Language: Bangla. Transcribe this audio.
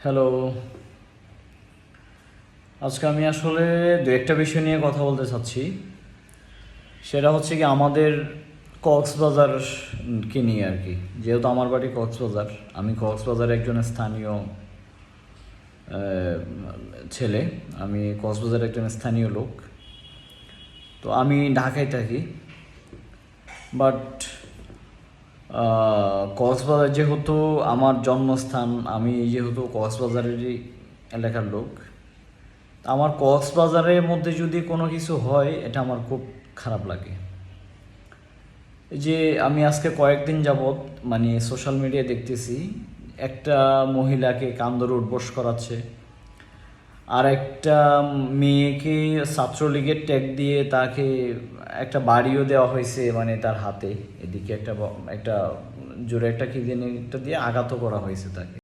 হ্যালো। আজকে আমি আসলে দু একটা বিষয় নিয়ে কথা বলতে চাচ্ছি। সেটা হচ্ছে কি আমাদের কক্সবাজার কে নিয়ে আর কি। যেহেতু আমার বাড়ি কক্সবাজার, আমি কক্সবাজারের একজন স্থানীয় ছেলে। আমি কক্সবাজারের একজন স্থানীয় লোক। তো আমি ঢাকায় থাকি, বাট কক্সবাজার যেহেতু আমার জন্মস্থান, আমি যেহেতু কক্সবাজারেরই এলাকার লোক, আমার কক্সবাজারের মধ্যে যদি কোনো কিছু হয় এটা আমার খুব খারাপ লাগে। এই যে আমি আজকে কয়েকদিন যাবৎ মানে সোশ্যাল মিডিয়ায় দেখতেছি একটা মহিলাকে কান ধরে উঠবোস করাচ্ছে, আর একটা মেয়েকে ছাত্রলীগের ট্যাগ দিয়ে তাকে একটা বাড়িও দেওয়া হয়েছে, মানে তার হাতে এদিকে একটা একটা জোরে একটা কি জানি একটা দিয়ে আঘাতও করা হয়েছে তাকে।